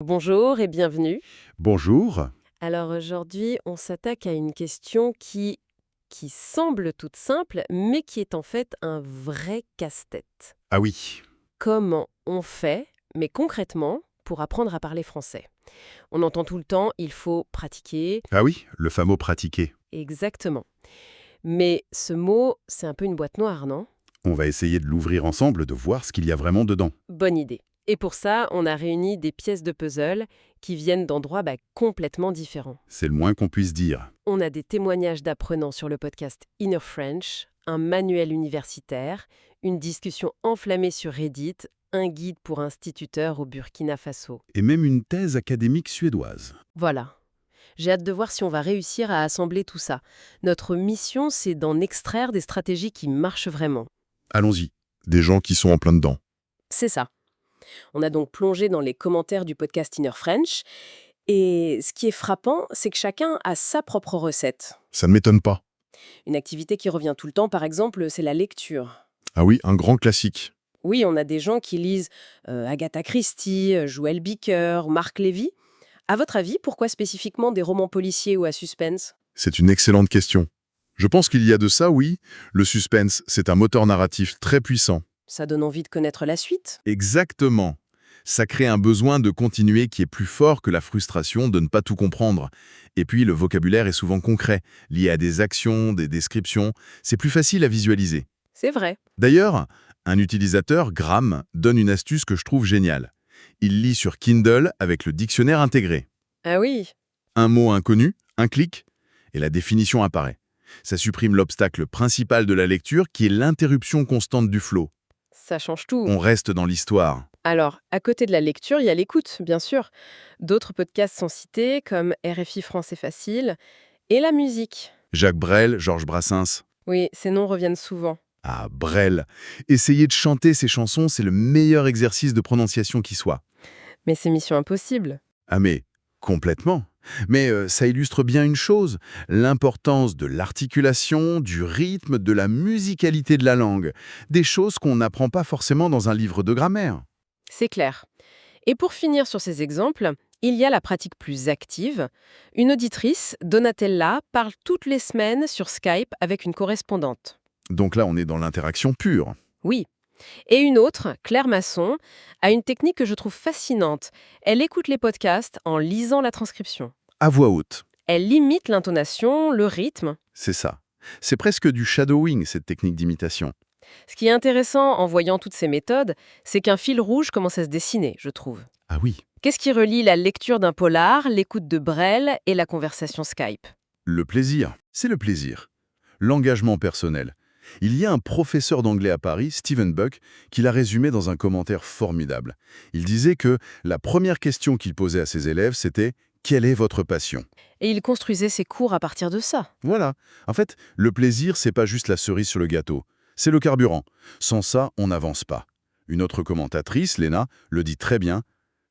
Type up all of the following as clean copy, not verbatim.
Bonjour et bienvenue. Bonjour. Alors aujourd'hui, on s'attaque à une question qui semble toute simple, mais qui est en fait un vrai casse-tête. Ah oui. Comment on fait, mais concrètement, pour apprendre à parler français? On entend tout le temps, il faut pratiquer, Ah oui, le fameux pratiquer. exactement. Mais ce mot, c'est un peu une boîte noire, non? On va essayer de l'ouvrir ensemble, de voir ce qu'il y a vraiment dedans. Bonne idée. Et pour ça, on a réuni des pièces de puzzle qui viennent d'endroits complètement différents. C'est le moins qu'on puisse dire. On a des témoignages d'apprenants sur le podcast Inner French, un manuel universitaire, une discussion enflammée sur Reddit, un guide pour instituteurs au Burkina Faso. Et même une thèse académique suédoise. Voilà. J'ai hâte de voir si on va réussir à assembler tout ça. Notre mission, c'est d'en extraire des stratégies qui marchent vraiment. Allons-y. Des gens qui sont en plein dedans. C'est ça. On a donc plongé dans les commentaires du podcast Inner French. Et ce qui est frappant, c'est que chacun a sa propre recette. Ça ne m'étonne pas. Une activité qui revient tout le temps, par exemple, c'est la lecture. Ah oui, un grand classique. Oui, on a des gens qui lisent Agatha Christie, Joël Dicker, Marc Lévy. À votre avis, pourquoi spécifiquement des romans policiers ou à suspense? C'est une excellente question. Je pense qu'il y a de ça, oui. Le suspense, c'est un moteur narratif très puissant. Ça donne envie de connaître la suite? Exactement. Ça crée un besoin de continuer qui est plus fort que la frustration de ne pas tout comprendre. Et puis, le vocabulaire est souvent concret, lié à des actions, des descriptions. C'est plus facile à visualiser. C'est vrai. D'ailleurs, un utilisateur, Graham, donne une astuce que je trouve géniale. Il lit sur Kindle avec le dictionnaire intégré. Ah oui, Un mot inconnu, un clic, et la définition apparaît. Ça supprime l'obstacle principal de la lecture qui est l'interruption constante du flot. ça change tout. On reste dans l'histoire. Alors, à côté de la lecture, il y a l'écoute, bien sûr. D'autres podcasts sont cités, comme RFI Français Facile, et la musique. Jacques Brel, Georges Brassens. Oui, ces noms reviennent souvent. Ah, Brel. Essayer de chanter ses chansons, c'est le meilleur exercice de prononciation qui soit. Mais c'est mission impossible. Ah mais, complètement. Mais ça illustre bien une chose, l'importance de l'articulation, du rythme, de la musicalité de la langue. Des choses qu'on n'apprend pas forcément dans un livre de grammaire. C'est clair. Et pour finir sur ces exemples, il y a la pratique plus active. Une auditrice, Donatella, parle toutes les semaines sur Skype avec une correspondante. Donc là, on est dans l'interaction pure. Oui. Et une autre, Claire Masson, a une technique que je trouve fascinante. Elle écoute les podcasts en lisant la transcription. À voix haute. Elle imite l'intonation, le rythme. C'est ça. C'est presque du shadowing, cette technique d'imitation. Ce qui est intéressant en voyant toutes ces méthodes, c'est qu'un fil rouge commence à se dessiner, je trouve. Ah oui. Qu'est-ce qui relie la lecture d'un polar, l'écoute de Brel et la conversation Skype? Le plaisir, c'est le plaisir. L'engagement personnel. Il y a un professeur d'anglais à Paris, Stephen Buck, qui l'a résumé dans un commentaire formidable. Il disait que la première question qu'il posait à ses élèves, c'était « Quelle est votre passion ?» Et il construisait ses cours à partir de ça. Voilà. En fait, le plaisir, c'est pas juste la cerise sur le gâteau. C'est le carburant. Sans ça, on n'avance pas. Une autre commentatrice, Léna, le dit très bien.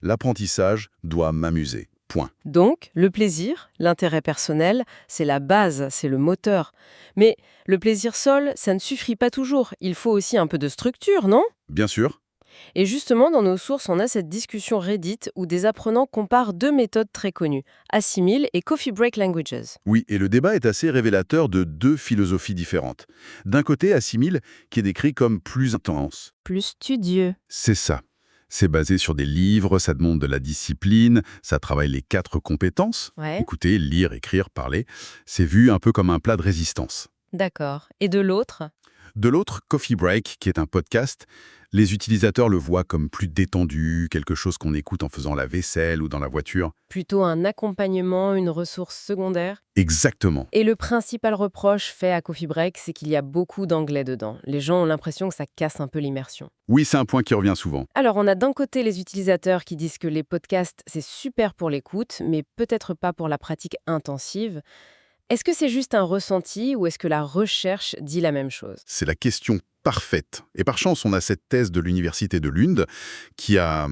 L'apprentissage doit m'amuser. Point. Donc, le plaisir, l'intérêt personnel, c'est la base, c'est le moteur. Mais le plaisir seul, ça ne suffit pas toujours. Il faut aussi un peu de structure, non? Bien sûr. Et justement, dans nos sources, on a cette discussion Reddit où des apprenants comparent deux méthodes très connues, Assimil et Coffee Break Languages. Oui, et le débat est assez révélateur de deux philosophies différentes. D'un côté, Assimil, qui est décrit comme plus intense. Plus studieux. C'est ça. C'est basé sur des livres, ça demande de la discipline, ça travaille les 4 compétences. Ouais, Écouter, lire, écrire, parler. C'est vu un peu comme un plat de résistance. d'accord. Et de l'autre? De l'autre, Coffee Break, qui est un podcast, les utilisateurs le voient comme plus détendu, quelque chose qu'on écoute en faisant la vaisselle ou dans la voiture. Plutôt un accompagnement, une ressource secondaire? Exactement. Et le principal reproche fait à Coffee Break, c'est qu'il y a beaucoup d'anglais dedans. Les gens ont l'impression que ça casse un peu l'immersion. Oui, c'est un point qui revient souvent. Alors, on a d'un côté les utilisateurs qui disent que les podcasts, c'est super pour l'écoute, mais peut-être pas pour la pratique intensive. Est-ce que c'est juste un ressenti ou est-ce que la recherche dit la même chose? C'est la question parfaite. Et par chance, on a cette thèse de l'Université de Lund qui a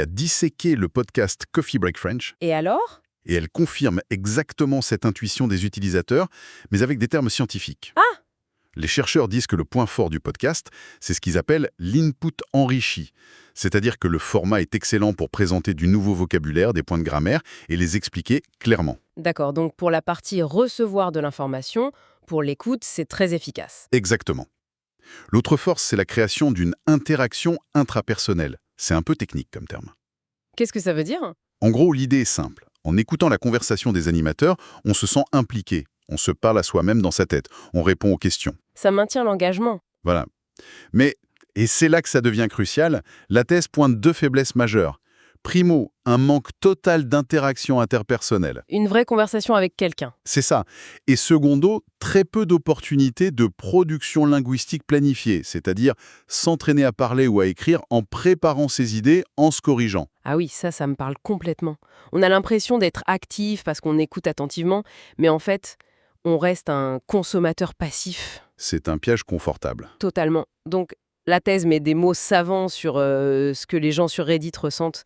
disséqué le podcast Coffee Break French, Et alors? et elle confirme exactement cette intuition des utilisateurs, mais avec des termes scientifiques. Ah! Les chercheurs disent que le point fort du podcast, c'est ce qu'ils appellent l'input enrichi. C'est-à-dire que le format est excellent pour présenter du nouveau vocabulaire, des points de grammaire et les expliquer clairement. D'accord, donc pour la partie recevoir de l'information, pour l'écoute, c'est très efficace. Exactement. L'autre force, c'est la création d'une interaction intrapersonnelle. C'est un peu technique comme terme. Qu'est-ce que ça veut dire? En gros, l'idée est simple. En écoutant la conversation des animateurs, on se sent impliqué. On se parle à soi-même dans sa tête. On répond aux questions. Ça maintient l'engagement. Voilà. Mais, et c'est là que ça devient crucial, la thèse pointe deux faiblesses majeures. Primo, un manque total d'interaction interpersonnelle. Une vraie conversation avec quelqu'un. C'est ça. Et secondo, très peu d'opportunités de production linguistique planifiée, c'est-à-dire s'entraîner à parler ou à écrire en préparant ses idées, en se corrigeant. Ah oui, ça me parle complètement. On a l'impression d'être actif parce qu'on écoute attentivement, mais en fait, on reste un consommateur passif, C'est un piège confortable. totalement. Donc, la thèse met des mots savants sur ce que les gens sur Reddit ressentent.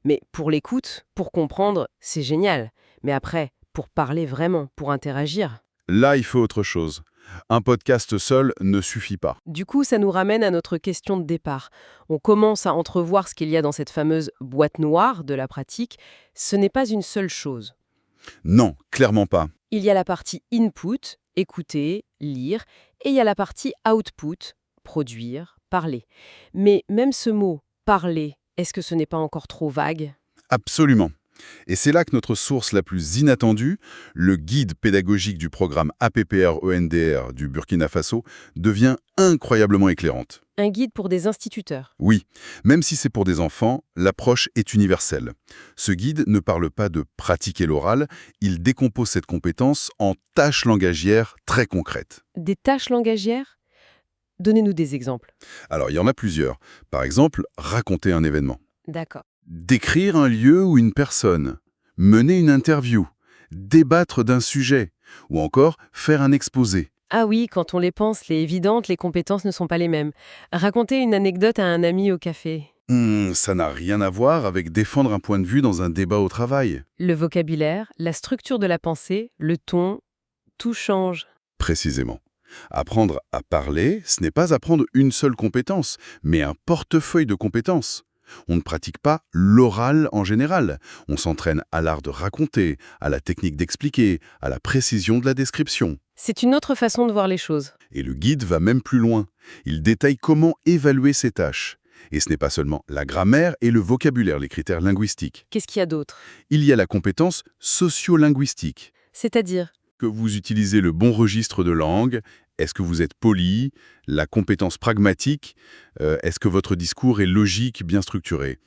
Mais pour l'écoute, pour comprendre, c'est génial. Mais après, pour parler vraiment, pour interagir. Là, il faut autre chose. Un podcast seul ne suffit pas. Du coup, ça nous ramène à notre question de départ. On commence à entrevoir ce qu'il y a dans cette fameuse boîte noire de la pratique. Ce n'est pas une seule chose. Non, clairement pas. Il y a la partie input, écouter, lire, et il y a la partie output, produire, parler. Mais même ce mot « parler », est-ce que ce n'est pas encore trop vague? Absolument. Et c'est là que notre source la plus inattendue, le guide pédagogique du programme APPR-ENDR du Burkina Faso, devient incroyablement éclairante. Un guide pour des instituteurs. Oui, même si c'est pour des enfants, l'approche est universelle. Ce guide ne parle pas de pratiquer l'oral, il décompose cette compétence en tâches langagières très concrètes. Des tâches langagières? Donnez-nous des exemples. Alors, il y en a plusieurs. Par exemple, raconter un événement. D'accord. Décrire un lieu ou une personne, mener une interview, débattre d'un sujet, ou encore faire un exposé. Ah oui, quand on les pense, les évidentes, les compétences ne sont pas les mêmes. Raconter une anecdote à un ami au café. Ça n'a rien à voir avec défendre un point de vue dans un débat au travail. Le vocabulaire, la structure de la pensée, le ton, tout change. Précisément. Apprendre à parler, ce n'est pas apprendre une seule compétence, mais un portefeuille de compétences. On ne pratique pas l'oral en général. On s'entraîne à l'art de raconter, à la technique d'expliquer, à la précision de la description. C'est une autre façon de voir les choses. Et le guide va même plus loin. Il détaille comment évaluer ces tâches. Et ce n'est pas seulement la grammaire et le vocabulaire, les critères linguistiques. Qu'est-ce qu'il y a d'autre? Il y a la compétence socio-linguistique. C'est-à-dire? Que vous utilisez le bon registre de langue, est-ce que vous êtes poli, la compétence pragmatique, est-ce que votre discours est logique, bien structuré.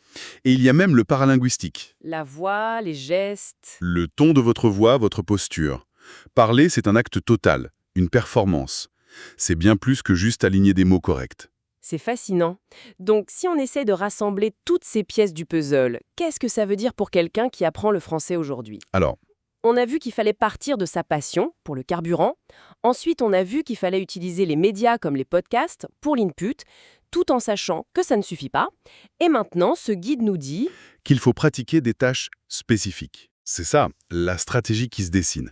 Et il y a même le paralinguistique, La voix, les gestes. le ton de votre voix, votre posture. Parler, c'est un acte total, une performance. C'est bien plus que juste aligner des mots corrects. C'est fascinant. Donc, si on essaie de rassembler toutes ces pièces du puzzle, qu'est-ce que ça veut dire pour quelqu'un qui apprend le français aujourd'hui? Alors, On a vu qu'il fallait partir de sa passion pour le carburant. Ensuite, on a vu qu'il fallait utiliser les médias comme les podcasts pour l'input, tout en sachant que ça ne suffit pas. Et maintenant, ce guide nous dit... qu'il faut pratiquer des tâches spécifiques. C'est ça, la stratégie qui se dessine.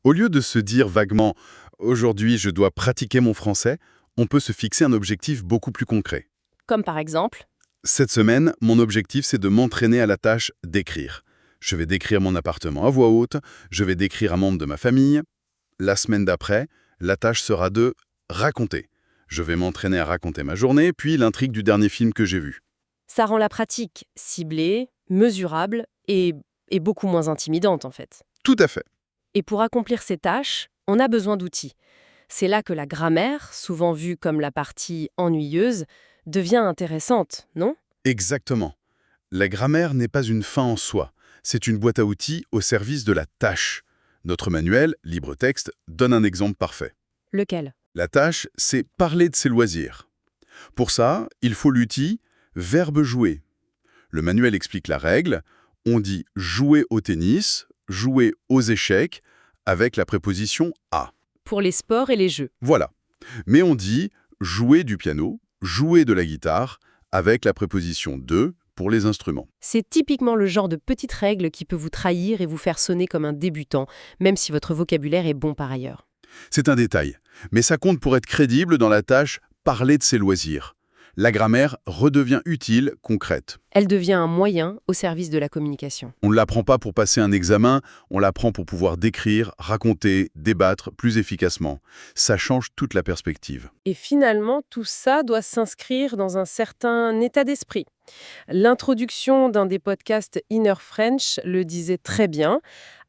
Au lieu de se dire vaguement « aujourd'hui, je dois pratiquer mon français », on peut se fixer un objectif beaucoup plus concret. Comme par exemple... Cette semaine, mon objectif, c'est de m'entraîner à la tâche d'écrire. Je vais décrire mon appartement à voix haute, je vais décrire un membre de ma famille. La semaine d'après, la tâche sera de raconter. Je vais m'entraîner à raconter ma journée, puis l'intrigue du dernier film que j'ai vu. Ça rend la pratique ciblée, mesurable et beaucoup moins intimidante en fait. Tout à fait. Et pour accomplir ces tâches, on a besoin d'outils. C'est là que la grammaire, souvent vue comme la partie ennuyeuse, devient intéressante, non? Exactement. La grammaire n'est pas une fin en soi. C'est une boîte à outils au service de la tâche. Notre manuel, LibreTexte, donne un exemple parfait. Lequel? La tâche, c'est parler de ses loisirs. Pour ça, il faut l'outil « verbe jouer ». Le manuel explique la règle. On dit « jouer au tennis »,« jouer aux échecs » avec la préposition « à ». Pour les sports et les jeux. Voilà. Mais on dit « jouer du piano »,« jouer de la guitare » avec la préposition « de » pour les instruments. C'est typiquement le genre de petite règle qui peut vous trahir et vous faire sonner comme un débutant, même si votre vocabulaire est bon par ailleurs. C'est un détail, Mais ça compte pour être crédible dans la tâche « parler de ses loisirs ». La grammaire redevient utile, concrète. Elle devient un moyen au service de la communication. On ne l'apprend pas pour passer un examen, on l'apprend pour pouvoir décrire, raconter, débattre plus efficacement. Ça change toute la perspective. Et finalement, tout ça doit s'inscrire dans un certain état d'esprit. L'introduction d'un des podcasts Inner French le disait très bien.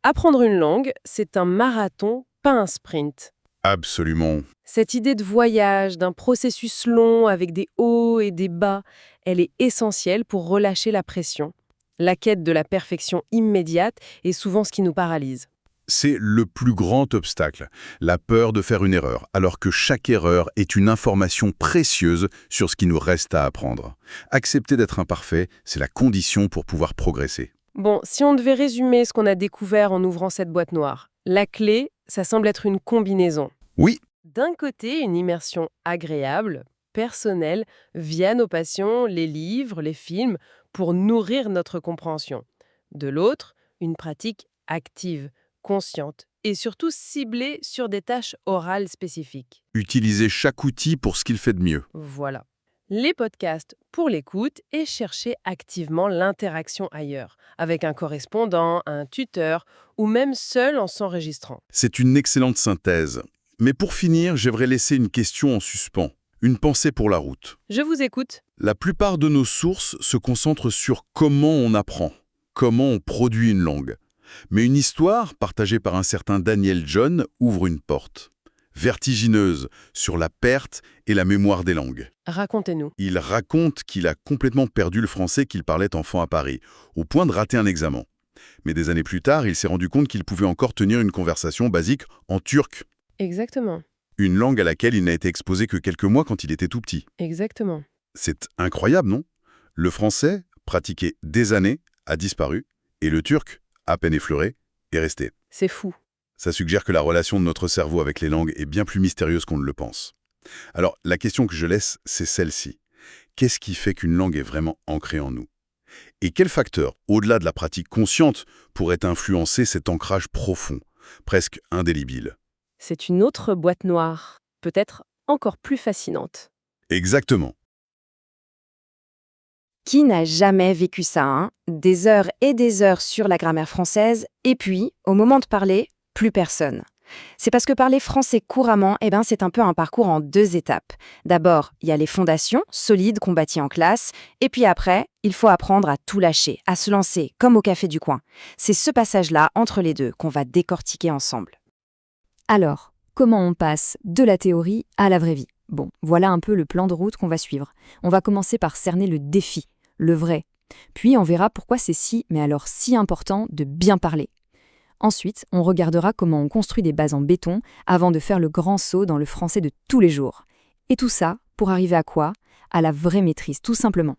Apprendre une langue, c'est un marathon, pas un sprint. Absolument. Cette idée de voyage, d'un processus long avec des hauts et des bas, elle est essentielle pour relâcher la pression. La quête de la perfection immédiate est souvent ce qui nous paralyse. C'est le plus grand obstacle, la peur de faire une erreur, alors que chaque erreur est une information précieuse sur ce qui nous reste à apprendre. Accepter d'être imparfait, c'est la condition pour pouvoir progresser. Bon, si on devait résumer ce qu'on a découvert en ouvrant cette boîte noire, la clé, ça semble être une combinaison. Oui, D'un côté, une immersion agréable, personnelle, via nos passions, les livres, les films, pour nourrir notre compréhension. De l'autre, une pratique active, consciente et surtout ciblée sur des tâches orales spécifiques. utiliser chaque outil pour ce qu'il fait de mieux. Voilà. Les podcasts pour l'écoute et chercher activement l'interaction ailleurs, avec un correspondant, un tuteur ou même seul en s'enregistrant. C'est une excellente synthèse. Mais pour finir, j'aimerais laisser une question en suspens, une pensée pour la route. Je vous écoute. La plupart de nos sources se concentrent sur comment on apprend, comment on produit une langue. Mais une histoire, partagée par un certain Daniel John, ouvre une porte. Vertigineuse, sur la perte et la mémoire des langues. Racontez-nous. Il raconte qu'il a complètement perdu le français qu'il parlait enfant à Paris, au point de rater un examen. Mais des années plus tard, il s'est rendu compte qu'il pouvait encore tenir une conversation basique en turc, Exactement. une langue à laquelle il n'a été exposé que quelques mois quand il était tout petit. Exactement. C'est incroyable, non? Le français, pratiqué des années, a disparu, et le turc, à peine effleuré, est resté. C'est fou. Ça suggère que la relation de notre cerveau avec les langues est bien plus mystérieuse qu'on ne le pense. Alors, la question que je laisse, c'est celle-ci. Qu'est-ce qui fait qu'une langue est vraiment ancrée en nous? Et quels facteurs, au-delà de la pratique consciente, pourraient influencer cet ancrage profond, presque indélébile? C'est une autre boîte noire, peut-être encore plus fascinante. Exactement. Qui n'a jamais vécu ça, hein? Des heures et des heures sur la grammaire française, et puis, au moment de parler, plus personne. C'est parce que parler français couramment, c'est un peu un parcours en 2 étapes. D'abord, il y a les fondations, solides qu'on bâtit en classe, et puis après, il faut apprendre à tout lâcher, à se lancer, comme au café du coin. C'est ce passage-là, entre les deux, qu'on va décortiquer ensemble. Alors, comment on passe de la théorie à la vraie vie? Bon, voilà un peu le plan de route qu'on va suivre. On va commencer par cerner le défi, le vrai. Puis on verra pourquoi c'est si important de bien parler. Ensuite, on regardera comment on construit des bases en béton avant de faire le grand saut dans le français de tous les jours. Et tout ça, pour arriver à quoi? À la vraie maîtrise, tout simplement.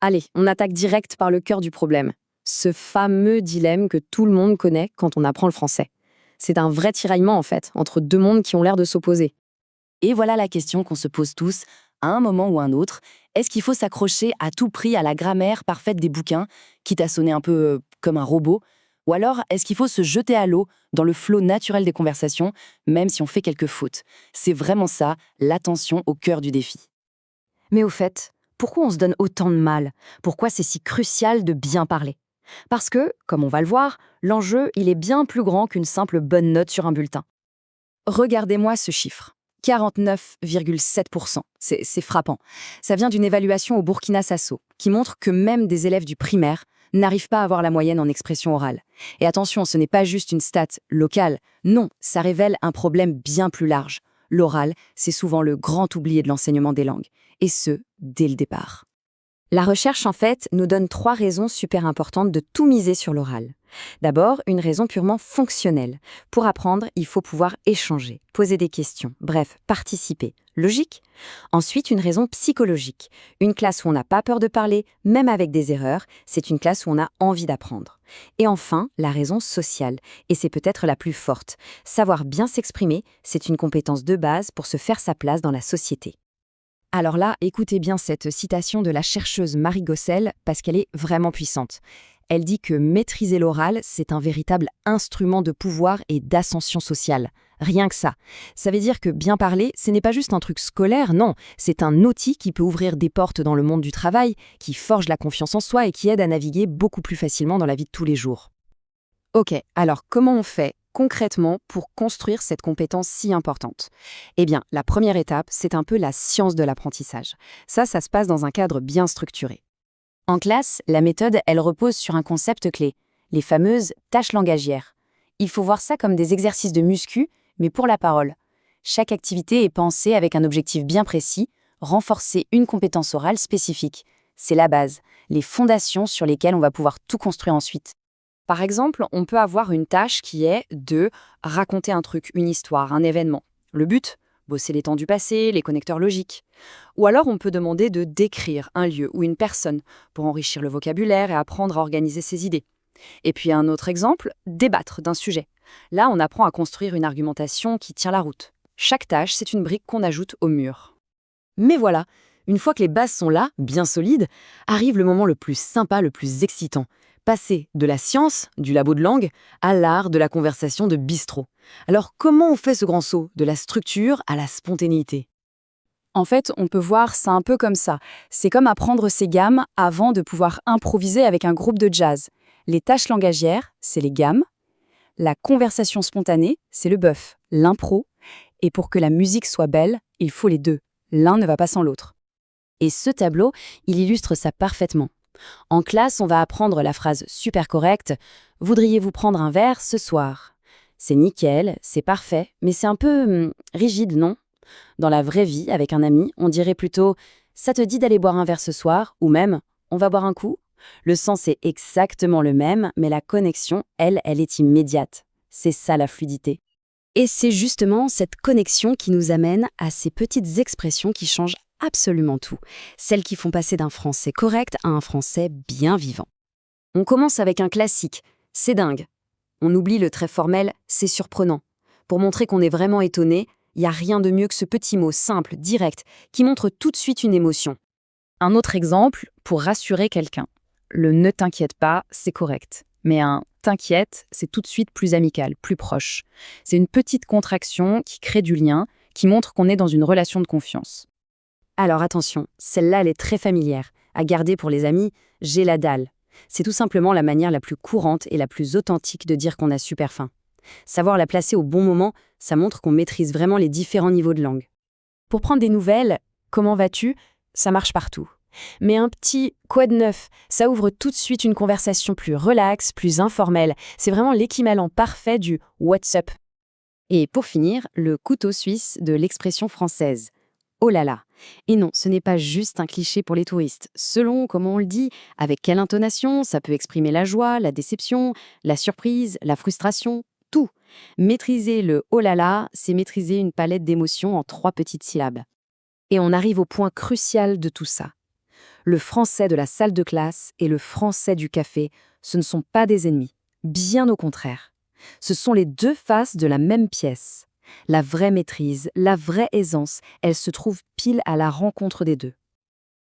Allez, on attaque direct par le cœur du problème. Ce fameux dilemme que tout le monde connaît quand on apprend le français. C'est un vrai tiraillement, en fait, entre 2 mondes qui ont l'air de s'opposer. Et voilà la question qu'on se pose tous, à un moment ou un autre. Est-ce qu'il faut s'accrocher à tout prix à la grammaire parfaite des bouquins, quitte à sonner un peu comme un robot? Ou alors, est-ce qu'il faut se jeter à l'eau, dans le flot naturel des conversations, même si on fait quelques fautes? C'est vraiment ça, l'attention au cœur du défi. Mais au fait, pourquoi on se donne autant de mal? Pourquoi c'est si crucial de bien parler? Parce que, comme on va le voir, l'enjeu, il est bien plus grand qu'une simple bonne note sur un bulletin. Regardez-moi ce chiffre. 49,7%. C'est frappant. Ça vient d'une évaluation au Burkina Faso, qui montre que même des élèves du primaire n'arrivent pas à avoir la moyenne en expression orale. Et attention, ce n'est pas juste une stat locale. Non, ça révèle un problème bien plus large. L'oral, c'est souvent le grand oublié de l'enseignement des langues. Et ce, dès le départ. La recherche, en fait, nous donne 3 raisons super importantes de tout miser sur l'oral. D'abord, une raison purement fonctionnelle. Pour apprendre, il faut pouvoir échanger, poser des questions, bref, participer. Logique? Ensuite, une raison psychologique. Une classe où on n'a pas peur de parler, même avec des erreurs, c'est une classe où on a envie d'apprendre. Et enfin, la raison sociale. Et c'est peut-être la plus forte. Savoir bien s'exprimer, c'est une compétence de base pour se faire sa place dans la société. Alors là, écoutez bien cette citation de la chercheuse Marie Gossel, parce qu'elle est vraiment puissante. Elle dit que maîtriser l'oral, c'est un véritable instrument de pouvoir et d'ascension sociale. Rien que ça. Ça veut dire que bien parler, ce n'est pas juste un truc scolaire, non, c'est un outil qui peut ouvrir des portes dans le monde du travail, qui forge la confiance en soi et qui aide à naviguer beaucoup plus facilement dans la vie de tous les jours. Ok, alors comment on fait concrètement pour construire cette compétence si importante? Eh bien, la première étape, c'est un peu la science de l'apprentissage. Ça se passe dans un cadre bien structuré. En classe, la méthode, elle repose sur un concept clé, les fameuses tâches langagières. Il faut voir ça comme des exercices de muscu, mais pour la parole. Chaque activité est pensée avec un objectif bien précis, renforcer une compétence orale spécifique. C'est la base, les fondations sur lesquelles on va pouvoir tout construire ensuite. Par exemple, on peut avoir une tâche qui est de raconter un truc, une histoire, un événement. Le but, bosser les temps du passé, les connecteurs logiques. Ou alors on peut demander de décrire un lieu ou une personne pour enrichir le vocabulaire et apprendre à organiser ses idées. Et puis un autre exemple, débattre d'un sujet. Là, on apprend à construire une argumentation qui tient la route. Chaque tâche, c'est une brique qu'on ajoute au mur. Mais voilà, une fois que les bases sont là, bien solides, arrive le moment le plus sympa, le plus excitant. Passer de la science, du labo de langue, à l'art de la conversation de bistrot. Alors comment on fait ce grand saut, de la structure à la spontanéité? En fait, on peut voir ça un peu comme ça. C'est comme apprendre ses gammes avant de pouvoir improviser avec un groupe de jazz. Les tâches langagières, c'est les gammes. La conversation spontanée, c'est le bœuf, l'impro. Et pour que la musique soit belle, il faut les deux. L'un ne va pas sans l'autre. Et ce tableau, il illustre ça parfaitement. En classe, on va apprendre la phrase super correcte « Voudriez-vous prendre un verre ce soir ?» C'est nickel, c'est parfait, mais c'est un peu rigide, non? Dans la vraie vie, avec un ami, on dirait plutôt « Ça te dit d'aller boire un verre ce soir ?» ou même « On va boire un coup ?» Le sens est exactement le même, mais la connexion, elle est immédiate. C'est ça la fluidité. Et c'est justement cette connexion qui nous amène à ces petites expressions qui changent absolument tout. Celles qui font passer d'un français correct à un français bien vivant. On commence avec un classique, c'est dingue. On oublie le très formel, c'est surprenant. Pour montrer qu'on est vraiment étonné, il n'y a rien de mieux que ce petit mot simple, direct, qui montre tout de suite une émotion. Un autre exemple pour rassurer quelqu'un. Le « ne t'inquiète pas », c'est correct. Mais un « t'inquiète », c'est tout de suite plus amical, plus proche. C'est une petite contraction qui crée du lien, qui montre qu'on est dans une relation de confiance. Alors attention, celle-là, elle est très familière. À garder pour les amis, j'ai la dalle. C'est tout simplement la manière la plus courante et la plus authentique de dire qu'on a super faim. Savoir la placer au bon moment, ça montre qu'on maîtrise vraiment les différents niveaux de langue. Pour prendre des nouvelles, comment vas-tu? Ça marche partout. Mais un petit « quoi de neuf ?» ça ouvre tout de suite une conversation plus relaxe, plus informelle. C'est vraiment l'équivalent parfait du « what's up ?» Et pour finir, le couteau suisse de l'expression française. Oh là là! Et non, ce n'est pas juste un cliché pour les touristes. Selon comment on le dit, avec quelle intonation, ça peut exprimer la joie, la déception, la surprise, la frustration, tout. Maîtriser le oh là là, c'est maîtriser une palette d'émotions en 3 petites syllabes. Et on arrive au point crucial de tout ça. Le français de la salle de classe et le français du café, ce ne sont pas des ennemis. Bien au contraire. Ce sont les deux faces de la même pièce. La vraie maîtrise, la vraie aisance, elle se trouve pile à la rencontre des deux.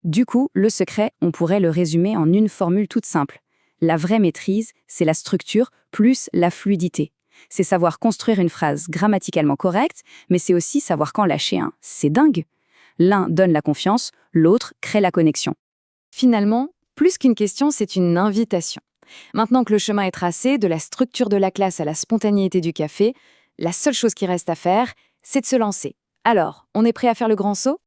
Du coup, le secret, on pourrait le résumer en une formule toute simple. La vraie maîtrise, c'est la structure plus la fluidité. C'est savoir construire une phrase grammaticalement correcte, mais c'est aussi savoir quand lâcher un « c'est dingue ». L'un donne la confiance, l'autre crée la connexion. Finalement, plus qu'une question, c'est une invitation. Maintenant que le chemin est tracé, de la structure de la classe à la spontanéité du café, la seule chose qui reste à faire, c'est de se lancer. Alors, on est prêt à faire le grand saut ?